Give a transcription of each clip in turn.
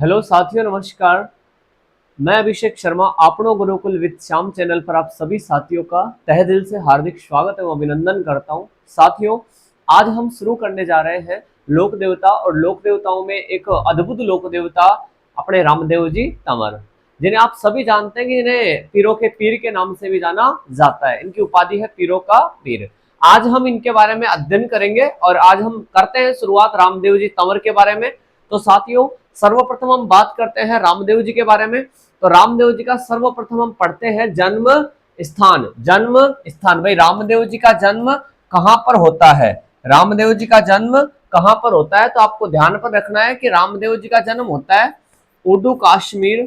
Hello साथियों, नमस्कार। मैं अभिषेक शर्मा आपनो गुरुकुल विद श्याम चैनल पर आप सभी साथियों का तहे दिल से हार्दिक स्वागत एवं अभिनंदन करता हूं। साथियों, आज हम शुरू करने जा रहे हैं लोक देवता, और लोक देवताओं में एक अद्भुत लोक देवता अपने रामदेव जी तंवर, जिन्हें आप सभी जानते हैं कि इन्हें पीरों के पीर के नाम से भी जाना जाता है। इनकी उपाधि है पीरों का पीर। आज हम इनके बारे में अध्ययन करेंगे और आज हम करते हैं शुरुआत रामदेव जी तंवर के बारे में। तो साथियों, सर्वप्रथम हम बात करते हैं रामदेव जी के बारे में। तो रामदेव जी का सर्वप्रथम हम पढ़ते हैं जन्म स्थान। जन्म स्थान, भाई रामदेव जी का जन्म कहां पर होता है? रामदेव जी का जन्म कहां पर होता है? तो आपको ध्यान पर रखना है कि रामदेव जी का जन्म होता है उर्दू कश्मीर।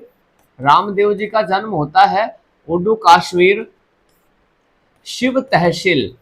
रामदेव जी का जन्म होता है उर्दू कश्मीर शिव तहसील।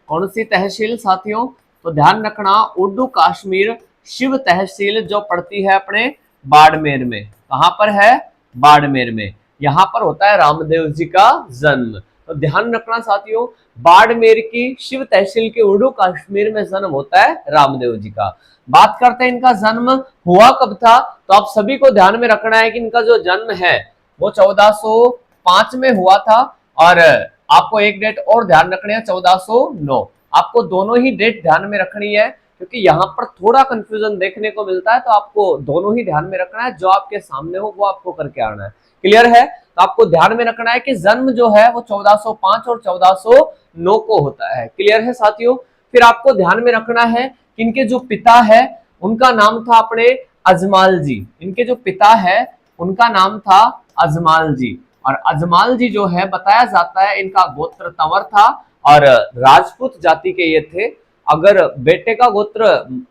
कौन सी तहसील साथियों? तो ध्यान रखना, उर्दू कश्मीर शिव तहसील जो पड़ती है अपने बाड़मेर में। कहां पर है? बाड़मेर में। यहां पर होता है रामदेव जी का जन्म। तो ध्यान रखना साथियों, बाड़मेर की शिव तहसील के उर्दू कश्मीर में जन्म होता है रामदेव जी का। बात करते हैं इनका जन्म हुआ कब था। तो आप सभी को ध्यान में रखना है कि इनका जो जन्म है वो 1405 में हुआ था। और आपको एक डेट और ध्यान रखनी है, 1409। आपको दोनों ही डेट ध्यान में रखनी है क्योंकि यहाँ पर थोड़ा कंफ्यूजन देखने को मिलता है। तो आपको दोनों ही ध्यान में रखना है, जो आपके सामने हो वो आपको करके आना है। क्लियर है? तो आपको ध्यान में रखना है कि जन्म जो है वो 1405 और 1409 को होता है। क्लियर है साथियों? फिर आपको ध्यान में रखना है कि इनके जो पिता है उनका नाम था अपने अजमाल जी। इनके जो पिता है उनका नाम था अजमाल जी। और अजमाल जी जो है बताया जाता है इनका गोत्र तंवर था और राजपूत जाति के ये थे। अगर बेटे का गोत्र,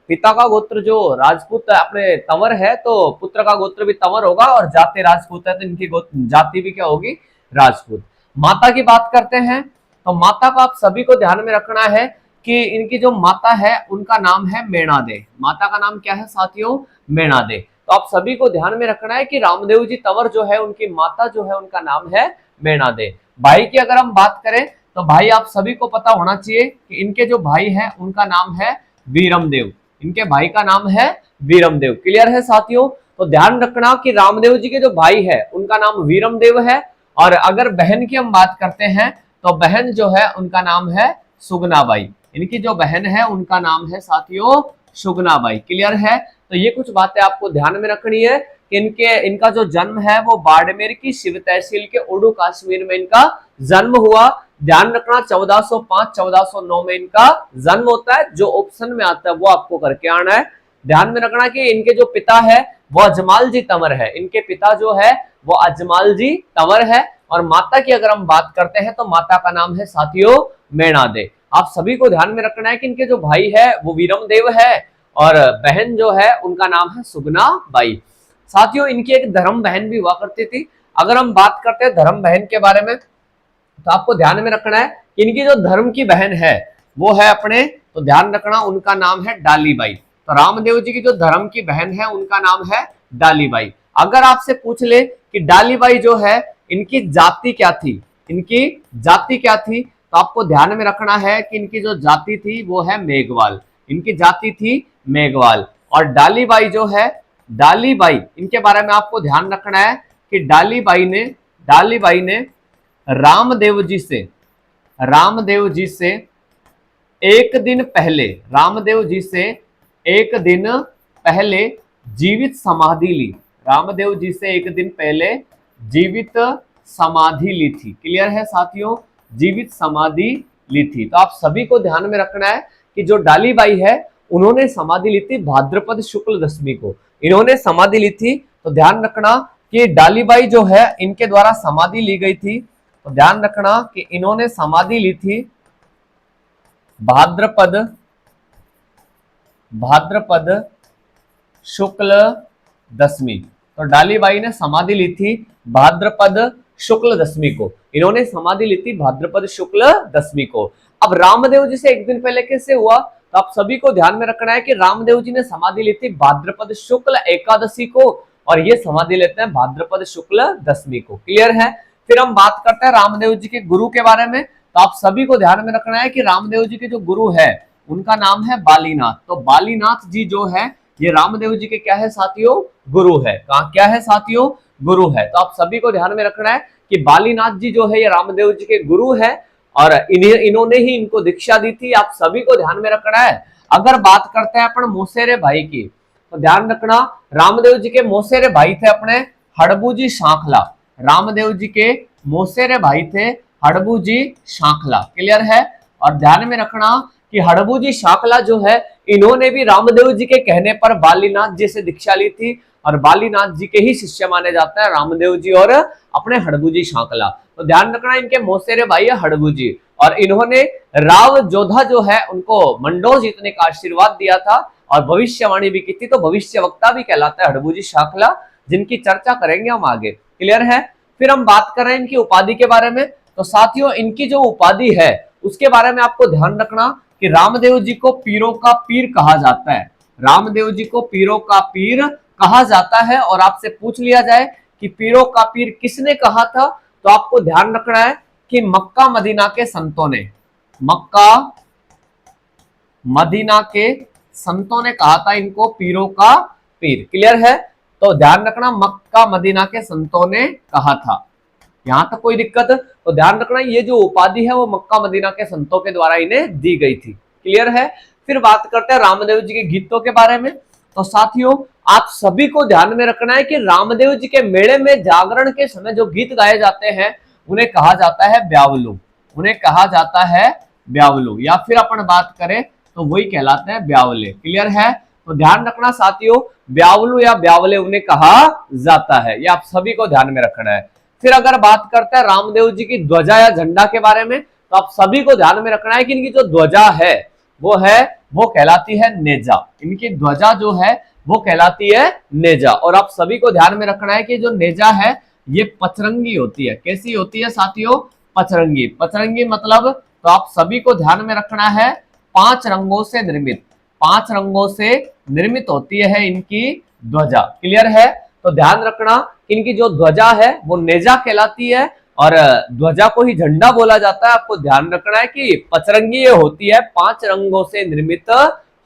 पिता का गोत्र जो राजपूत अपने तंवर है तो पुत्र का गोत्र भी तंवर होगा, और जाति राजपूत है तो इनकी जाति भी क्या होगी? राजपूत। माता की बात करते हैं तो माता को आप सभी को ध्यान में रखना है कि इनकी जो माता है उनका नाम है मेणादे। माता का नाम क्या है साथियों? मेणादे। तो आप सभी को ध्यान में रखना है कि रामदेव जी तंवर जो है उनकी माता जो है उनका नाम है मेणादे। भाई की अगर हम बात करें तो भाई आप सभी को पता होना चाहिए कि इनके जो भाई हैं उनका नाम है वीरमदेव। इनके भाई का नाम है वीरमदेव। क्लियर है साथियों? तो ध्यान रखना कि रामदेव जी के जो भाई है उनका नाम वीरमदेव है। और अगर बहन की हम बात करते हैं तो बहन जो है उनका नाम है सुगनाबाई। इनकी जो बहन है उनका नाम है साथियों सुगनाबाई। क्लियर है? तो ये कुछ बातें आपको ध्यान में रखनी है कि इनका जो जन्म है वो बाड़मेर की शिव तहसील के उर्दू कश्मीर में इनका जन्म हुआ। ध्यान रखना 1405 1409 में इनका जन्म होता है। जो ऑप्शन में आता है वो आपको करके आना है। ध्यान में रखना कि इनके जो पिता है वो अजमाल जी तंवर है। इनके पिता जो है वो अजमाल जी तंवर है। और माता की अगर हम बात करते हैं तो माता का नाम है साथियों मेणादे। आप सभी को ध्यान में रखना है कि इनके जो भाई है वो वीरमदेव है और बहन जो है उनका नाम है सुगना बाई। साथियों, इनकी एक धर्म बहन भी हुआ करती थी। अगर हम बात करते हैं धर्म बहन के बारे में तो आपको ध्यान में रखना है कि इनकी जो धर्म की बहन है वो है अपने, तो ध्यान रखना उनका नाम है डालीबाई। तो रामदेव जी की जो धर्म की बहन है उनका नाम है डालीबाई। अगर आपसे पूछ ले कि डालीबाई जो है इनकी जाति क्या थी, इनकी जाति क्या थी, तो आपको ध्यान में रखना है कि इनकी जो जाति थी वो है मेघवाल। इनकी जाति थी मेघवाल। और डालीबाई जो है, डालीबाई इनके बारे में आपको ध्यान रखना है कि डालीबाई ने रामदेव जी से एक दिन पहले जीवित समाधि ली। रामदेव जी से एक दिन पहले जीवित समाधि ली थी। क्लियर है साथियों? जीवित समाधि ली थी। तो आप सभी को ध्यान में रखना है कि जो डालीबाई है उन्होंने समाधि ली थी भाद्रपद शुक्ल दशमी को। इन्होंने समाधि ली थी। तो ध्यान रखना कि डालीबाई जो है इनके द्वारा समाधि ली गई थी। तो ध्यान रखना कि इन्होंने समाधि ली थी भाद्रपद शुक्ल दशमी। तो डालीबाई ने समाधि ली थी भाद्रपद शुक्ल दशमी को। इन्होंने समाधि ली थी भाद्रपद शुक्ल दशमी को। अब रामदेव जी से एक दिन पहले कैसे हुआ? तो आप सभी को ध्यान में रखना है कि रामदेव जी ने समाधि ली थी भाद्रपद शुक्ल एकादशी को और ये समाधि लेते हैं भाद्रपद शुक्ल दशमी को। क्लियर है? फिर हम बात करते हैं रामदेव जी के गुरु के बारे में। तो आप सभी को ध्यान में रखना है कि रामदेव जी के जो गुरु है उनका नाम है बालीनाथ। तो बालीनाथ जी जो है ये रामदेव जी के क्या है साथियों, गुरु है। कहा क्या है साथियों, गुरु है। तो आप सभी को ध्यान में रखना है कि बालीनाथ जी जो है ये रामदेव जी के गुरु है और इन्होंने ही इनको दीक्षा दी थी। आप सभी को ध्यान में रखना है। अगर बात करते हैं अपन मोसेरे भाई की, तो ध्यान रखना रामदेव जी के मोसेरे भाई थे अपने हड़बूजी शांखला। रामदेव जी के मोसेरे भाई थे हड़बूजी शांखला। क्लियर है। और ध्यान में रखना कि हड़बूजी शांखला जो है इन्होंने भी रामदेव जी के कहने पर बालीनाथ जी से दीक्षा ली थी और बालीनाथ जी के ही शिष्य माने जाते हैं रामदेव जी और अपने हड़बूजी शांखला। तो ध्यान रखना इनके मौसेरे भाई है हड़बूजी और इन्होंने राव जोधा जो है उनको मंडोर जीतने का आशीर्वाद दिया था और भविष्यवाणी भी की थी। तो भविष्य वक्ता भी कहलाता है हड़बूजी शांखला, जिनकी चर्चा करेंगे हम आगे। क्लियर है। फिर हम बात कर रहे हैं इनकी उपाधि के बारे में। तो साथियों इनकी जो उपाधि है उसके बारे में आपको ध्यान रखना कि रामदेव जी को पीरों का पीर कहा जाता है। रामदेव जी को पीरों का पीर कहा जाता है। और आपसे पूछ लिया जाए कि पीरों का पीर किसने कहा था, तो आपको ध्यान रखना है कि मक्का मदीना के संतों ने, मक्का मदीना के संतों ने कहा था इनको पीरों का पीर। क्लियर है। तो ध्यान रखना मक्का मदीना के संतों ने कहा था। यहां तक कोई दिक्कत? तो ध्यान रखना ये जो उपाधि है वो मक्का मदीना के संतों के द्वारा इन्हें दी गई थी। क्लियर है। फिर बात करते हैं रामदेव जी के गीतों के बारे में। तो साथियों आप सभी को ध्यान में रखना है कि रामदेव जी के मेले में जागरण के समय जो गीत गाए जाते हैं उन्हें कहा जाता है ब्यावलू। उन्हें कहा जाता है ब्यावलू, या फिर अपन बात करें तो वही कहलाते हैं ब्यावले। क्लियर है। तो ध्यान रखना साथियों ब्यावलू या ब्यावले उन्हें कहा जाता है। ये आप सभी को ध्यान में रखना है। फिर अगर बात करते हैं रामदेव जी की ध्वजा या झंडा के बारे में, तो आप सभी को ध्यान में रखना है कि इनकी जो ध्वजा है वो कहलाती है नेजा। इनकी ध्वजा जो है वो कहलाती है नेजा। और आप सभी को ध्यान में रखना है कि जो नेजा है ये पचरंगी होती है। कैसी होती है साथियों? पचरंगी। पचरंगी मतलब, तो आप सभी को ध्यान में रखना है 5 रंगों से निर्मित, 5 रंगों से निर्मित होती है इनकी ध्वजा। क्लियर है। तो ध्यान रखना इनकी जो ध्वजा है वो नेजा कहलाती है और ध्वजा को ही झंडा बोला जाता है। आपको ध्यान रखना है कि पचरंगी होती है, 5 रंगों से निर्मित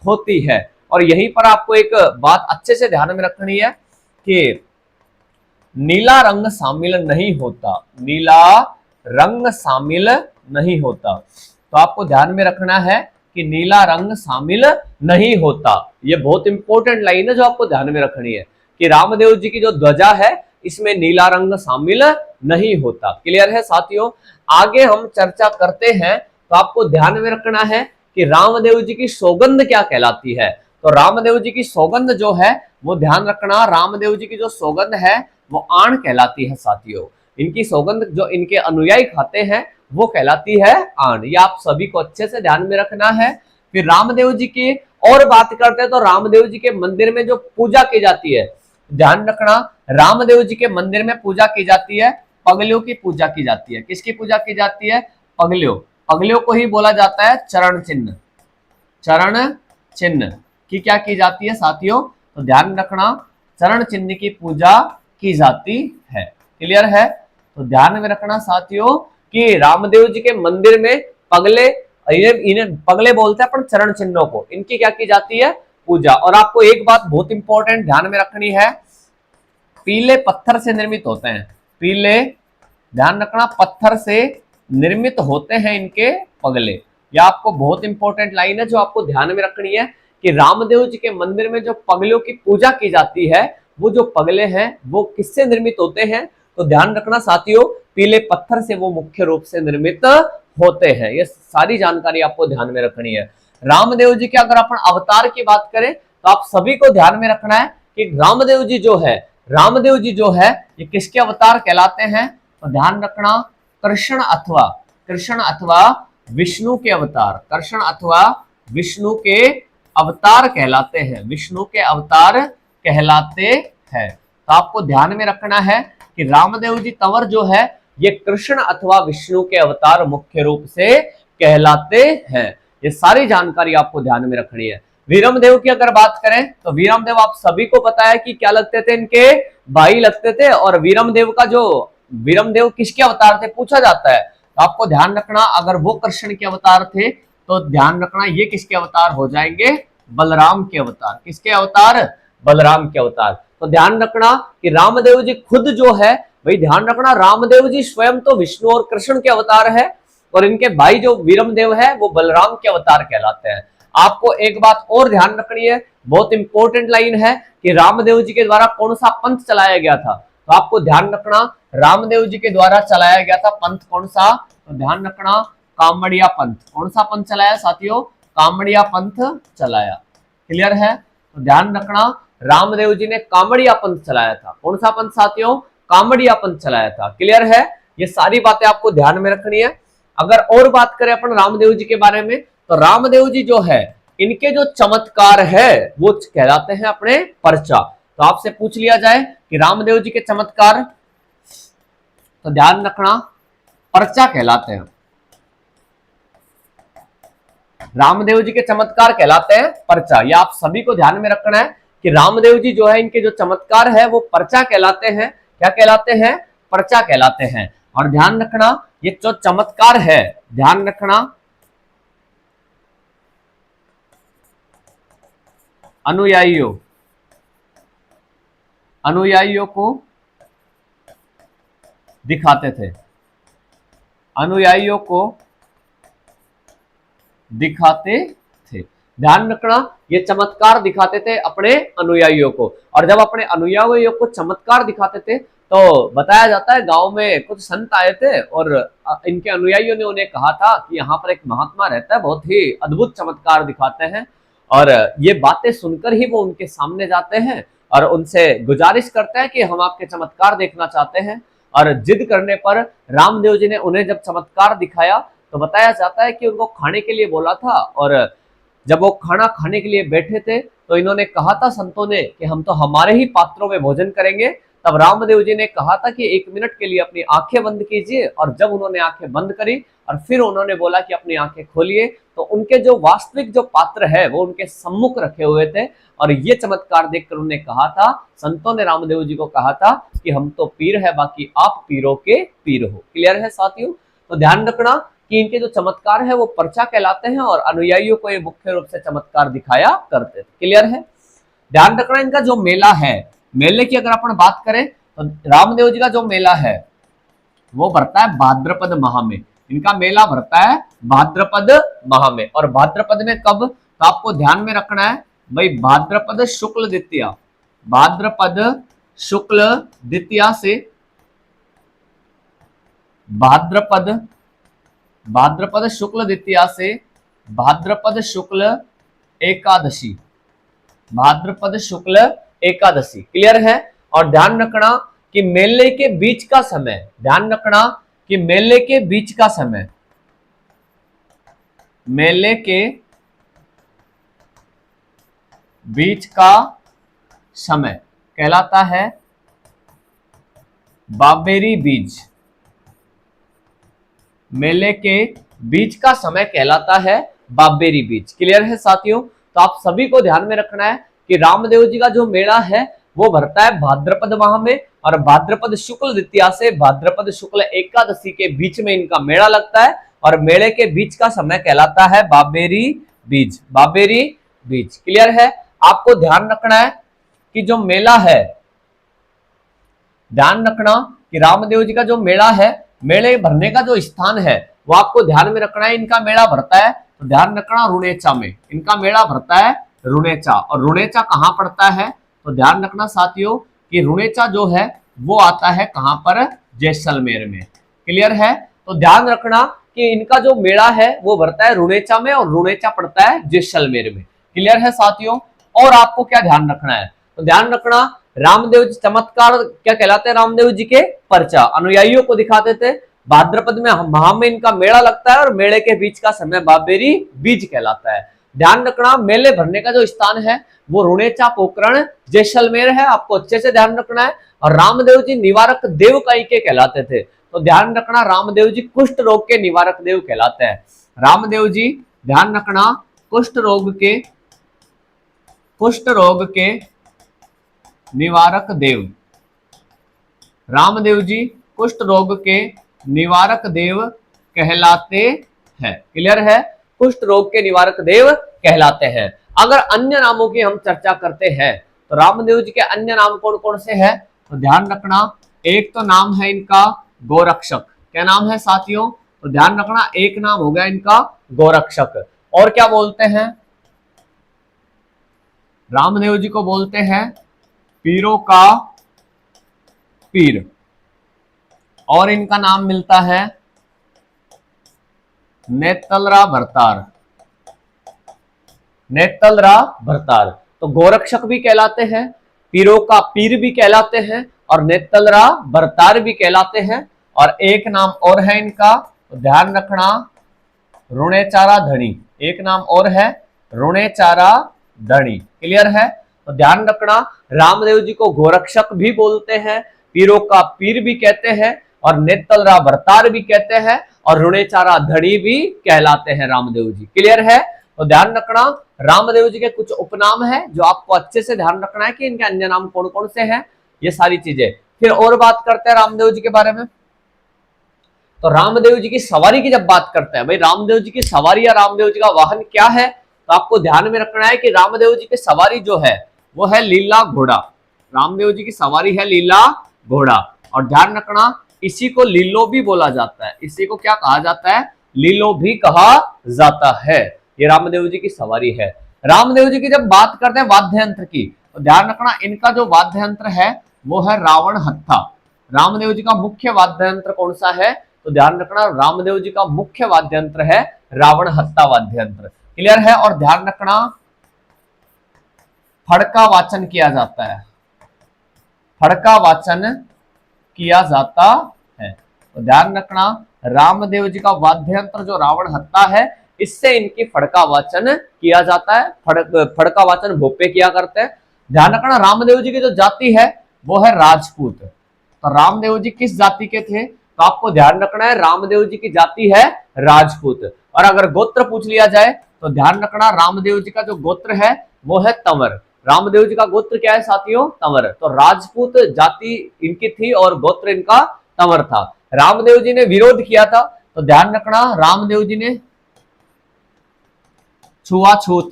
होती है। और यहीं पर आपको एक बात अच्छे से ध्यान में रखनी है कि नीला रंग शामिल नहीं होता। नीला रंग शामिल नहीं होता। तो आपको ध्यान में रखना है कि नीला रंग शामिल नहीं होता। ये बहुत इंपॉर्टेंट लाइन है जो आपको ध्यान में रखनी है कि रामदेव जी की जो ध्वजा है इसमें नीला रंग शामिल नहीं होता। क्लियर है साथियों। आगे हम चर्चा करते हैं तो आपको ध्यान में रखना है कि रामदेव जी की सौगंध क्या कहलाती है। तो रामदेव जी की सौगंध जो है वो ध्यान रखना, रामदेव जी की जो सौगंध है वो आण कहलाती है साथियों। इनकी सौगंध जो इनके अनुयायी खाते हैं वो कहलाती है आण। ये आप सभी को अच्छे से ध्यान में रखना है। फिर रामदेव जी की और बात करते हैं तो रामदेव जी के मंदिर में जो पूजा की जाती है, ध्यान रखना रामदेव जी के मंदिर में पूजा की जाती है, पगलियों की पूजा की जाती है। किसकी पूजा की जाती है? पगलियों। पगलियों को ही बोला जाता है चरण चिन्ह। चरण चिन्ह की क्या की जाती है साथियों? तो ध्यान रखना चरण चिन्ह की पूजा की जाती है। क्लियर है। तो ध्यान में रखना साथियों कि रामदेव जी के मंदिर में पगले, इन्हें पगले बोलते हैं अपन चरण चिन्हों को, इनकी क्या की जाती है? पूजा। और आपको एक बात बहुत इंपॉर्टेंट ध्यान में रखनी है, पीले पत्थर से निर्मित होते हैं। पीले, ध्यान रखना पत्थर से निर्मित होते हैं इनके पगले। यह आपको बहुत इंपॉर्टेंट लाइन है जो आपको ध्यान में रखनी है कि रामदेव जी के मंदिर में जो पगलियों की पूजा की जाती है वो जो पगले हैं वो किससे निर्मित होते हैं? तो ध्यान रखना साथियों पीले पत्थर से वो मुख्य रूप से निर्मित होते हैं। ये सारी जानकारी आपको ध्यान में रखनी है। रामदेव जी के अगर अपन अवतार की बात करें तो आप सभी को ध्यान में रखना है कि रामदेव जी जो है ये किसके अवतार कहलाते हैं? तो ध्यान रखना कृष्ण अथवा विष्णु के अवतार, कृष्ण अथवा विष्णु के अवतार कहलाते हैं। विष्णु के अवतार कहलाते हैं। तो आपको ध्यान में रखना है कि रामदेव जी तंवर जो है ये कृष्ण अथवा विष्णु के अवतार मुख्य रूप से कहलाते हैं। ये सारी जानकारी आपको ध्यान में रखनी है। वीरमदेव की अगर बात करें तो वीरमदेव आप सभी को पता है कि क्या लगते थे? इनके भाई लगते थे। और वीरमदेव किसके अवतार थे पूछा जाता है। तो आपको ध्यान रखना अगर वो कृष्ण के अवतार थे तो ध्यान रखना ये किसके अवतार हो जाएंगे? बलराम के अवतार। किसके अवतार? बलराम के अवतार। तो ध्यान रखना कि रामदेव जी खुद जो है, भाई ध्यान रखना, रामदेव जी स्वयं तो विष्णु और कृष्ण के अवतार है, और इनके भाई जो वीरमदेव है वो बलराम के अवतार कहलाते हैं। आपको एक बात और ध्यान रखनी है, बहुत इंपॉर्टेंट लाइन है कि रामदेव जी के द्वारा कौन सा पंथ चलाया गया था। तो आपको ध्यान रखना, रामदेव जी के द्वारा चलाया गया था पंथ कौन सा? तो ध्यान रखना, कामड़िया पंथ। कौन सा पंथ चलाया साथियों? कामड़िया पंथ चलाया। क्लियर है? तो ध्यान रखना, रामदेव जी ने कामड़िया पंथ चलाया था। कौन सा पंथ साथियों? कामड़िया पंथ चलाया था। क्लियर है? ये सारी बातें आपको ध्यान में रखनी है। अगर और बात करें अपन रामदेव जी के बारे में, तो रामदेव जी जो है, इनके जो चमत्कार है वो कहलाते हैं अपने पर्चा। तो आपसे पूछ लिया जाए कि रामदेव जी के चमत्कार, तो ध्यान रखना, पर्चा कहलाते हैं। रामदेव जी के चमत्कार कहलाते हैं पर्चा। ये आप सभी को ध्यान में रखना है कि रामदेव जी जो है, इनके जो चमत्कार है वो पर्चा कहलाते हैं। क्या कहलाते हैं? पर्चा कहलाते हैं। और ध्यान रखना, ये जो चमत्कार है, ध्यान रखना, अनुयायियों को दिखाते थे। अनुयायियों को दिखाते थे। ध्यान रखना, ये चमत्कार दिखाते थे अपने अनुयायियों को। और जब अपने अनुयायियों को चमत्कार दिखाते थे, तो बताया जाता है गांव में कुछ संत आए थे और इनके अनुयायियों ने उन्हें कहा था कि यहाँ पर एक महात्मा रहता है, बहुत ही अद्भुत चमत्कार दिखाते हैं। और ये बातें सुनकर ही वो उनके सामने जाते हैं और उनसे गुजारिश करते हैं कि हम आपके चमत्कार देखना चाहते हैं। और जिद करने पर रामदेव जी ने उन्हें जब चमत्कार दिखाया, तो बताया जाता है कि उनको खाने के लिए बोला था। और जब वो खाना खाने के लिए बैठे थे, तो इन्होंने कहा था संतों ने कि हम तो हमारे ही पात्रों में भोजन करेंगे। तब रामदेव जी ने कहा था कि 1 मिनट के लिए अपनी आंखें बंद कीजिए। और जब उन्होंने आंखें बंद करी और फिर उन्होंने बोला कि अपनी आंखें खोलिए, तो उनके जो वास्तविक जो पात्र है वो उनके सम्मुख रखे हुए थे। और ये चमत्कार देखकर उन्होंने कहा था, संतों ने रामदेव जी को कहा था कि हम तो पीर है, बाकी आप पीरों के पीर हो। क्लियर है साथियों? तो ध्यान रखना कि इनके जो चमत्कार है वो पर्चा कहलाते हैं और अनुयायियों को ये मुख्य रूप से चमत्कार दिखाया करते थे। क्लियर है? ध्यान रखना, इनका जो मेला है, मेले की अगर अपन बात करें, तो रामदेव जी का जो मेला है वो भरता है भाद्रपद माह में। इनका मेला भरता है भाद्रपद माह में। और भाद्रपद में कब? तो आपको ध्यान में रखना है भाई, भाद्रपद शुक्ल द्वितीया, भाद्रपद शुक्ल द्वितीया से भाद्रपद शुक्ल द्वितीया से भाद्रपद शुक्ल एकादशी, भाद्रपद शुक्ल एकादशी। क्लियर है? और ध्यान रखना कि मेले के बीच का समय, ध्यान रखना कि मेले के बीच का समय, मेले के बीच का समय कहलाता है बाबेरी बीज। मेले के बीच का समय कहलाता है बाबेरी बीज। क्लियर है साथियों? तो आप सभी को ध्यान में रखना है कि रामदेव जी का जो मेला है वो भरता है भाद्रपद माह में। और भाद्रपद शुक्ल द्वितीया से भाद्रपद शुक्ल एकादशी के बीच में इनका मेला लगता है। और मेले के बीच का समय कहलाता है बाबेरी बीज, बाबेरी बीज। क्लियर है? आपको ध्यान रखना है कि जो मेला है, ध्यान रखना कि रामदेव जी का जो मेला है, मेले भरने का जो स्थान है वो आपको ध्यान में रखना है। इनका मेला भरता है, तो ध्यान रखना, रुणेचा में। इनका मेला भरता है रुणेचा। और रुणेचा कहां पड़ता है? तो ध्यान रखना साथियों कि रुणेचा जो है वो आता है कहां पर? जैसलमेर में। क्लियर है? तो ध्यान रखना कि इनका जो मेला है वो भरता है रुणेचा में और रुणेचा पड़ता है जैसलमेर में। क्लियर है साथियों? और आपको क्या ध्यान रखना है? तो ध्यान रखना, रामदेव जी चमत्कार क्या कहलाते हैं? रामदेव जी के पर्चा अनुयायियों को दिखाते थे। भाद्रपद में माह में इनका मेला लगता है और मेले के बीच का समय बाबेरी बीज कहलाता है। ध्यान रखना, मेले भरने का जो स्थान है वो रुणेचा पोकरण जैसलमेर है। आपको अच्छे से ध्यान रखना है। और रामदेव जी निवारक देव काई के कहलाते थे। तो ध्यान रखना, रामदेव जी कुष्ठ रोग के निवारक देव कहलाते हैं। रामदेव जी, ध्यान रखना, कुष्ठ रोग के निवारक देव। रामदेव जी कुष्ठ रोग के निवारक देव कहलाते हैं। क्लियर है? कुष्ठ रोग के निवारक देव कहलाते हैं। अगर अन्य नामों की हम चर्चा करते हैं तो रामदेव जी के अन्य नाम कौन कौन से हैं, तो ध्यान रखना, एक तो नाम है इनका गोरक्षक। क्या नाम है साथियों, तो ध्यान रखना, एक नाम हो गया इनका गोरक्षक। और क्या बोलते हैं, रामदेव जी को बोलते हैं पीरों का पीर। और इनका नाम मिलता है नेतलरा भरतार। नेतलरा भरतार, तो गोरक्षक भी कहलाते हैं, पीरों का पीर भी कहलाते हैं और नेतलरा भरतार भी कहलाते हैं। और एक नाम और है इनका, तो ध्यान रखना, रुणेचारा धनी। एक नाम और है रुणेचारा धनी। क्लियर है, तो ध्यान रखना, रामदेव जी को गोरक्षक भी बोलते हैं, पीरों का पीर भी कहते हैं और नेतलरा भरतार भी कहते हैं और रुणेचारा धनी भी कहलाते हैं रामदेव जी। क्लियर है, तो ध्यान रखना, रामदेव जी के कुछ उपनाम है जो आपको अच्छे से ध्यान रखना है कि इनके अन्य नाम कौन कौन से हैं, ये सारी चीजें। फिर और बात करते हैं रामदेव जी के बारे में। तो रामदेव जी की सवारी की जब बात करते हैं, भाई रामदेव जी की सवारी या रामदेव जी का वाहन क्या है, तो आपको ध्यान में रखना है कि रामदेव जी की सवारी जो है वो है लीला घोड़ा। रामदेव जी की सवारी है लीला घोड़ा। और ध्यान रखना, इसी को लीलो भी बोला जाता है। इसी को क्या कहा जाता है, लीलो भी कहा जाता है। ये रामदेव जी की सवारी है। रामदेव जी की जब बात करते हैं वाद्य यंत्र की, तो ध्यान रखना, इनका जो वाद्य यंत्र है वो है रावण हत्था। रामदेव जी का मुख्य वाद्य यंत्र कौन सा है, तो ध्यान रखना, रामदेव जी का मुख्य वाद्य यंत्र है रावण हत्था वाद्य यंत्र। क्लियर है, और ध्यान रखना, फड़का वाचन किया जाता है। फड़का वाचन किया जाता है, तो ध्यान रखना, रामदेव जी का वाद्य यंत्र जो रावण हत्था है, इससे इनकी फड़का वाचन किया जाता है। फड़का वाचन भोपे किया करते हैं। ध्यान रखना, रामदेव जी की जो जाति है वो है राजपूत। तो रामदेव जी किस जाति के थे, तो आपको ध्यान रखना है, रामदेव जी की जाति है राजपूत। और अगर गोत्र पूछ लिया जाए तो ध्यान रखना, रामदेव जी का जो गोत्र है वो है तंवर। रामदेव जी का गोत्र क्या है साथियों, तंवर। तो राजपूत जाति इनकी थी और गोत्र इनका तंवर था। रामदेव जी ने विरोध किया था, तो ध्यान रखना, रामदेव जी ने छुआछूत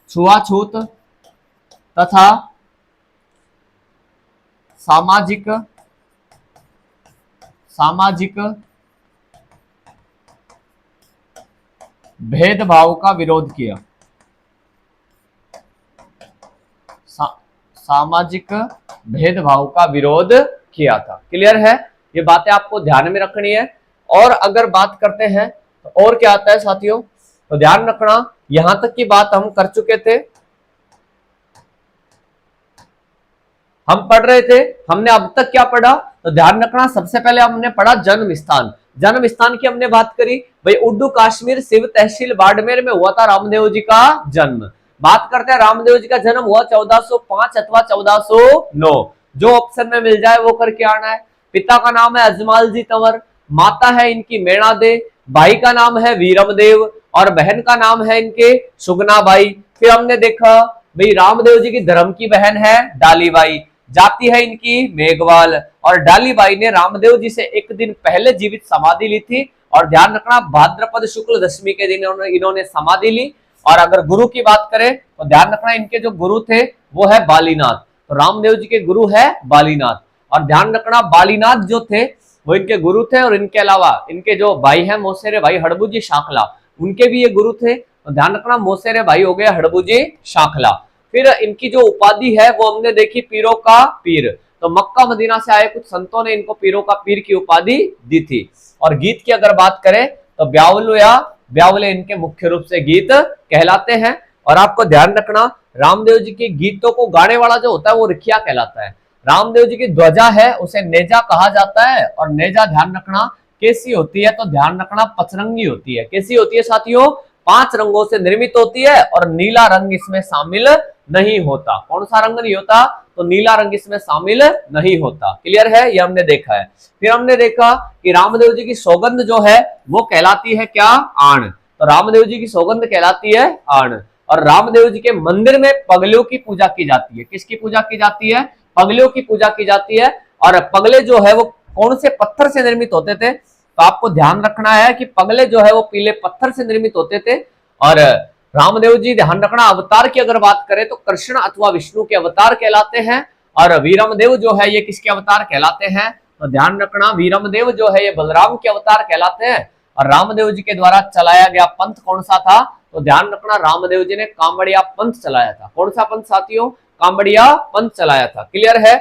छुआछूत तथा सामाजिक सामाजिक भेदभाव का विरोध किया। सामाजिक भेदभाव का विरोध किया था। क्लियर है, ये बातें आपको ध्यान में रखनी है। और अगर बात करते हैं तो और क्या आता है साथियों, तो ध्यान रखना, यहां तक की बात हम कर चुके थे, हम पढ़ रहे थे। हमने अब तक क्या पढ़ा, तो ध्यान रखना, सबसे पहले हमने पढ़ा जन्म स्थान। जन्म स्थान की हमने बात करी, भाई उड्डू कश्मीर सिव तहसील बाड़मेर में हुआ था रामदेव जी का जन्म। बात करते हैं रामदेव जी का जन्म हुआ 1405 अथवा 1409, जो ऑप्शन में मिल जाए वो करके आना है। पिता का नाम है अजमाल जी तंवर, माता है इनकी मैणा दे, भाई का नाम है वीरमदेव और बहन का नाम है इनके सुगनाबाई। फिर हमने देखा भाई रामदेव जी की धर्म की बहन है डालीबाई, जाति है इनकी मेघवाल और डालीबाई ने रामदेव जी से एक दिन पहले जीवित समाधि ली थी। और ध्यान रखना, भाद्रपद शुक्ल दशमी के दिन इन्होंने समाधि ली। और अगर गुरु की बात करें तो ध्यान रखना, इनके जो गुरु थे वो है बालीनाथ। तो रामदेव जी के गुरु है बालीनाथ। और ध्यान रखना, बालीनाथ जो थे वो इनके गुरु थे और इनके अलावा इनके जो भाई हैं मोसेरे भाई हड़बूजी शाखला, उनके भी ये गुरु थे। तो ध्यान रखना, मोसेरे भाई हो गए हड़बूजी शाखला। फिर इनकी जो उपाधि है वो हमने देखी पीरों का पीर। तो मक्का मदीना से आए कुछ संतों ने इनको पीरों का पीर की उपाधि दी थी। और गीत की अगर बात करें तो ब्यावलो या ब्यावले इनके मुख्य रूप से गीत कहलाते हैं। और आपको ध्यान रखना, रामदेव जी के गीतों को गाने वाला जो होता है वो रिखिया कहलाता है। रामदेव जी की ध्वजा है उसे नेजा कहा जाता है। और नेजा ध्यान रखना कैसी होती है, तो ध्यान रखना पचरंगी होती है। कैसी होती है साथियों, 5 रंगों से निर्मित होती है और नीला रंग इसमें शामिल नहीं होता। कौन सा रंग नहीं होता, तो नीला रंग इसमें शामिल नहीं होता। क्लियर है, ये हमने देखा है। फिर हमने देखा कि रामदेव जी की सौगंध जो है वो कहलाती है क्या, आण। तो रामदेव जी की सौगंध कहलाती है आण। और रामदेव जी के मंदिर में पगलियों की पूजा की जाती है। किसकी पूजा की जाती है, पगलियों की पूजा की जाती है। और पगले जो है वो कौन से पत्थर से निर्मित होते थे, तो आपको ध्यान रखना है कि पगले जो है वो पीले पत्थर से निर्मित होते थे। और रामदेव जी ध्यान रखना, अवतार की अगर बात करें तो कृष्ण अथवा विष्णु के अवतार कहलाते हैं, और वीरमदेव जो है ये किसके अवतार कहलाते हैं, तो ध्यान रखना वीरमदेव जो है ये बलराम के अवतार कहलाते हैं। और रामदेव जी के द्वारा चलाया गया पंथ कौन सा था, तो ध्यान रखना रामदेव जी ने कांवड़िया पंथ चलाया था। कौन सा पंथ साथियों, कांवड़िया पंथ चलाया था। क्लियर है।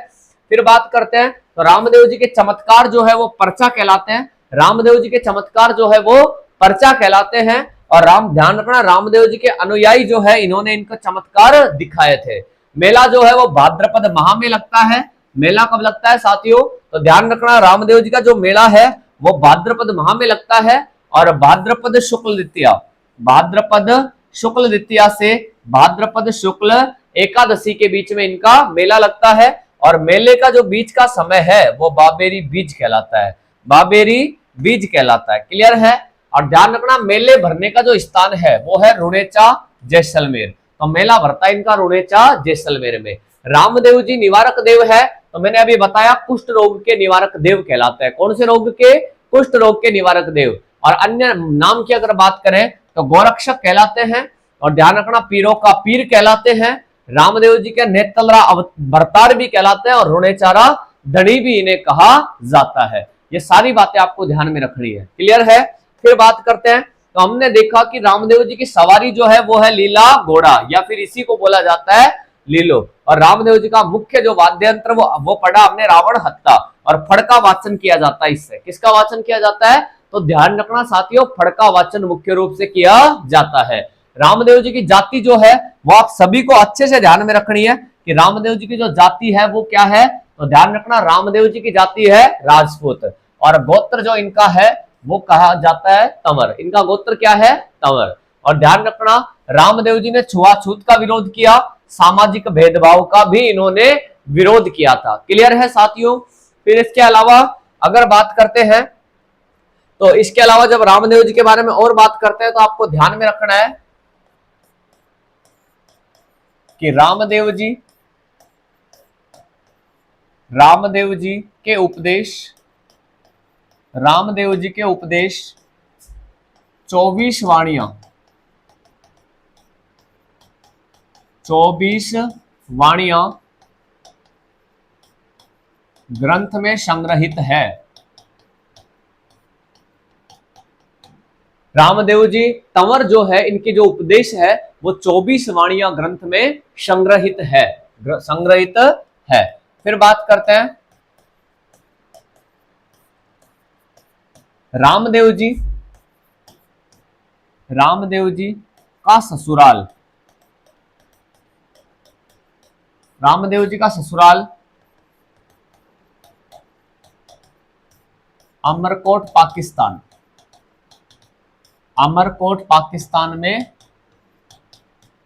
फिर बात करते हैं तो रामदेव जी के चमत्कार जो है वो पर्चा कहलाते हैं। रामदेव जी के चमत्कार जो है वो पर्चा कहलाते हैं। और ध्यान रखना रामदेव जी के अनुयायी जो है इन्होंने इनका चमत्कार दिखाए थे। मेला जो है वो भाद्रपद माह में लगता है। मेला कब लगता है साथियों, तो ध्यान रखना रामदेव जी का जो मेला है वो भाद्रपद माह में लगता है। और भाद्रपद शुक्ल द्वितीया, भाद्रपद शुक्ल द्वितीया से भाद्रपद शुक्ल एकादशी के बीच में इनका मेला लगता है। और मेले का जो बीच का समय है वो बाबेरी बीज कहलाता है, बाबेरी बीज कहलाता है। क्लियर है। और ध्यान रखना मेले भरने का जो स्थान है वो है रुणेचा जैसलमेर। तो मेला भरता है इनका रुणेचा जैसलमेर में। रामदेव जी निवारक देव है, तो मैंने अभी बताया कुष्ठ रोग के निवारक देव कहलाते हैं। कौन से रोग के, कुष्ठ रोग के निवारक देव। और अन्य नाम की अगर बात करें तो गोरक्षक कहलाते हैं। और ध्यान रखना पीरों का पीर कहलाते हैं। रामदेव जी के नेतलरा अवतार भी कहलाते हैं, और रुणेचारा धनी भी इन्हें कहा जाता है। ये सारी बातें आपको ध्यान में रखनी है। क्लियर है। फिर बात करते हैं तो हमने देखा कि रामदेव जी की सवारी जो है वो है लीला घोड़ा, या फिर इसी को बोला जाता है लीलो। और रामदेव जी का मुख्य जो वाद्य यंत्र वो पढ़ा हमने रावण हत्ता, और फड़का वाचन किया जाता है। इससे किसका वाचन किया जाता है, तो ध्यान रखना साथियों फड़का वाचन मुख्य रूप से किया जाता है। रामदेव जी की जाति जो है वो आप सभी को अच्छे से ध्यान में रखनी है कि रामदेव जी की जो जाति है वो क्या है, तो ध्यान रखना रामदेव जी की जाति है राजपूत। और गोत्र जो इनका है वो कहा जाता है तंवर। इनका गोत्र क्या है, तंवर। और ध्यान रखना रामदेव जी ने छुआछूत का विरोध किया, सामाजिक भेदभाव का भी इन्होंने विरोध किया था। क्लियर है साथियों। फिर इसके अलावा अगर बात करते हैं तो इसके अलावा जब रामदेव जी के बारे में और बात करते हैं तो आपको ध्यान में रखना है कि रामदेव जी के उपदेश, रामदेव जी के उपदेश 24 वाणियां, 24 वाणियां ग्रंथ में संग्रहित है। रामदेव जी तंवर जो है इनके जो उपदेश है वो 24 वाणियां ग्रंथ में संग्रहित है, संग्रहित है। फिर बात करते हैं रामदेव जी का ससुराल, रामदेव जी का ससुराल अमरकोट पाकिस्तान, अमरकोट पाकिस्तान में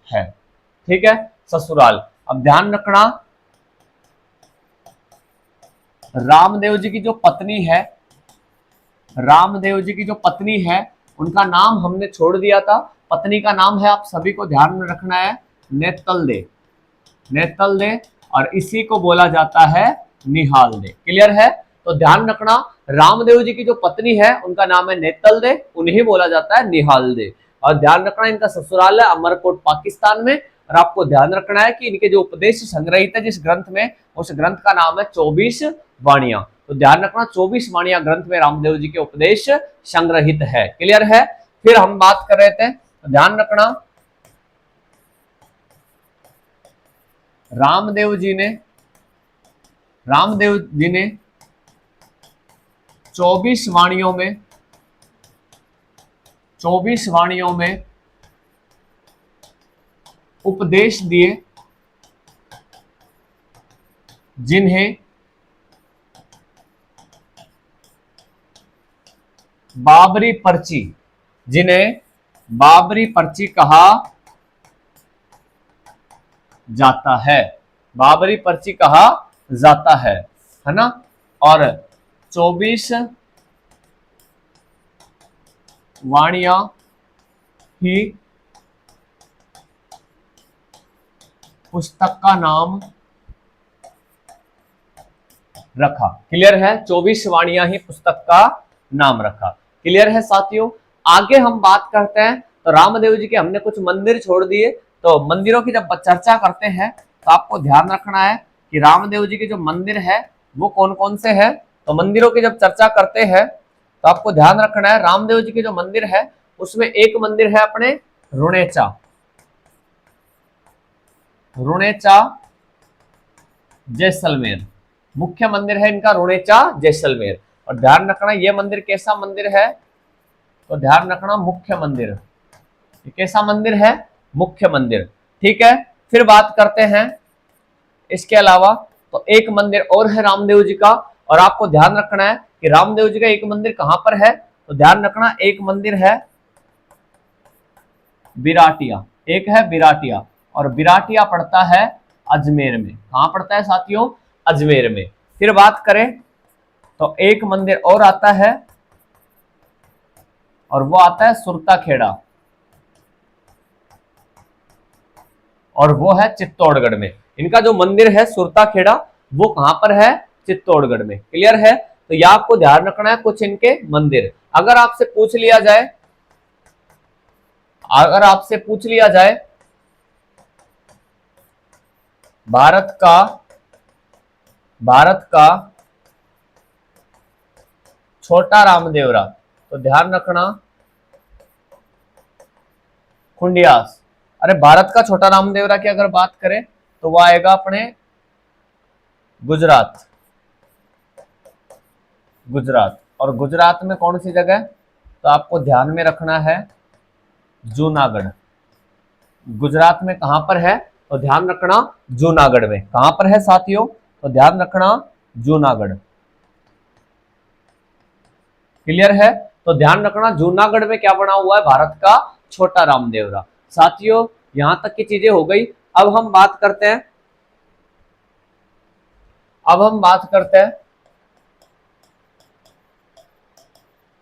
है। ठीक है, ससुराल। अब ध्यान रखना रामदेव जी की जो पत्नी है, रामदेव जी की जो पत्नी है उनका नाम हमने छोड़ दिया था। पत्नी का नाम है, आप सभी को ध्यान में रखना है, नेतल दे, नेतल दे। और इसी को बोला जाता है निहाल दे। क्लियर है। तो ध्यान रखना रामदेव जी की जो पत्नी है उनका नाम है नेतल दे, उन्हें बोला जाता है निहाल दे। और ध्यान रखना इनका ससुराल है अमरकोट पाकिस्तान में। और आपको ध्यान रखना है कि इनके जो उपदेश संग्रहित है जिस ग्रंथ में, उस ग्रंथ का नाम है 24 वाणियां। तो ध्यान रखना 24 वाणियां ग्रंथ में रामदेव जी के उपदेश संग्रहित है। क्लियर है। फिर हम बात कर रहे थे, तो ध्यान रखना रामदेव जी ने 24 वाणियों में, 24 वाणियों में उपदेश दिए जिन्हें बाबरी पर्ची, जिन्हें बाबरी पर्ची कहा जाता है, बाबरी पर्ची कहा जाता है ना। और 24 वाणियां ही पुस्तक का नाम रखा। क्लियर है। 24 वाणियां ही पुस्तक का नाम रखा। क्लियर है साथियों। आगे हम बात करते हैं तो रामदेव जी के हमने कुछ मंदिर छोड़ दिए। तो मंदिरों की जब चर्चा करते हैं तो आपको ध्यान रखना है कि रामदेव जी के जो मंदिर है वो कौन कौन से हैं। तो मंदिरों की जब चर्चा करते हैं तो आपको ध्यान रखना है रामदेव जी के जो मंदिर है उसमें एक मंदिर है अपने रुणेचा, रुणेचा जैसलमेर, मुख्य मंदिर है इनका रुणेचा जैसलमेर। और ध्यान रखना ये मंदिर कैसा मंदिर है, तो ध्यान रखना मुख्य मंदिर, ये कैसा मंदिर है, मुख्य मंदिर। ठीक है, फिर बात करते हैं इसके अलावा तो एक मंदिर और है रामदेव जी का, और आपको ध्यान रखना है कि रामदेव जी का एक मंदिर कहां पर है, तो ध्यान रखना एक मंदिर है बिराटिया, एक है बिराटिया, और बिराटिया पड़ता है अजमेर में। कहां पड़ता है साथियों, अजमेर में। फिर बात करें तो एक मंदिर और आता है और वो आता है सुरता खेड़ा, और वो है चित्तौड़गढ़ में। इनका जो मंदिर है सुरता खेड़ा वो कहां पर है, चित्तौड़गढ़ में। क्लियर है, तो यह आपको ध्यान रखना है कुछ इनके मंदिर। अगर आपसे पूछ लिया जाए, अगर आपसे पूछ लिया जाए भारत का छोटा रामदेवरा, तो ध्यान रखना खुंडियास। अरे भारत का छोटा रामदेवरा की अगर बात करें तो वह आएगा अपने गुजरात, गुजरात। और गुजरात में कौन सी जगह, तो आपको ध्यान में रखना है जूनागढ़। गुजरात में कहां पर है, तो ध्यान रखना जूनागढ़ में। कहां पर है साथियों, तो ध्यान रखना जूनागढ़। क्लियर है, तो ध्यान रखना जूनागढ़ में क्या बना हुआ है, भारत का छोटा रामदेवरा। साथियों यहां तक की चीजें हो गई। अब हम बात करते हैं, अब हम बात करते हैं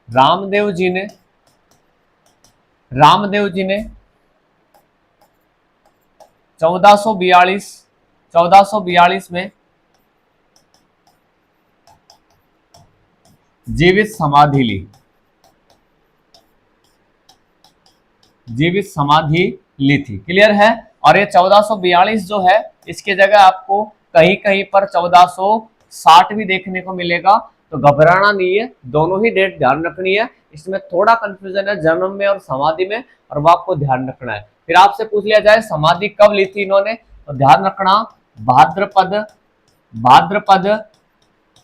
रामदेव जी ने 1442 में जीवित समाधि ली, जीवित समाधि ली थी। क्लियर है, और ये 1442 जो है इसके जगह आपको कहीं कहीं पर 1460 भी देखने को मिलेगा। तो घबराना नहीं है, दोनों ही डेट ध्यान रखनी है। इसमें थोड़ा कंफ्यूजन है जन्म में और समाधि में, और वो आपको ध्यान रखना है। फिर आपसे पूछ लिया जाए समाधि कब ली थी इन्होंने, तो ध्यान रखना भाद्रपद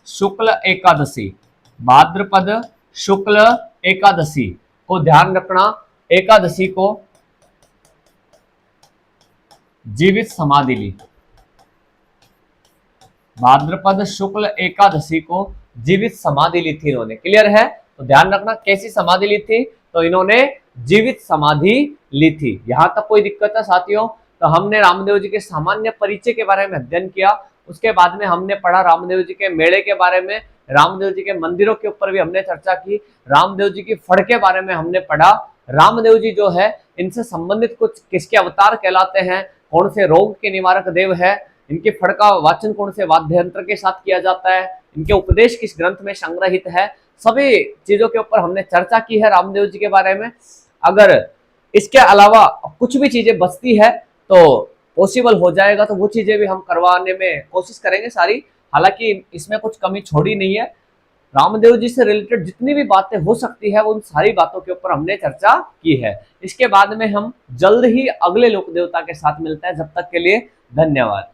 शुक्ल एकादशी, भाद्रपद शुक्ल एकादशी को ध्यान रखना, एकादशी को जीवित समाधि ली, भाद्रपद शुक्ल एकादशी को जीवित समाधि ली थी इन्होंने। क्लियर है, तो ध्यान रखना कैसी समाधि ली थी, तो इन्होंने जीवित समाधि ली थी। यहां तक कोई दिक्कत है साथियों, तो हमने रामदेव जी के सामान्य परिचय के बारे में अध्ययन किया, उसके बाद में हमने पढ़ा रामदेव जी के मेले के बारे में, रामदेव जी के मंदिरों के ऊपर भी हमने चर्चा की, रामदेव जी की फड़ के बारे में हमने पढ़ा। रामदेव जी जो है इनसे संबंधित कुछ किसके अवतार कहलाते हैं, कौन से रोग के निवारक देव है, इनके फड़ का वाचन कौन से वाद्य यंत्र के साथ किया जाता है, इनके उपदेश किस ग्रंथ में संग्रहित है, सभी चीजों के ऊपर हमने चर्चा की है रामदेव जी के बारे में। अगर इसके अलावा कुछ भी चीजें बचती है तो पॉसिबल हो जाएगा तो वो चीजें भी हम करवाने में कोशिश करेंगे सारी। हालांकि इसमें कुछ कमी छोड़ी नहीं है, रामदेव जी से रिलेटेड जितनी भी बातें हो सकती है उन सारी बातों के ऊपर हमने चर्चा की है। इसके बाद में हम जल्द ही अगले लोक देवता के साथ मिलते हैं, जब तक के लिए धन्यवाद।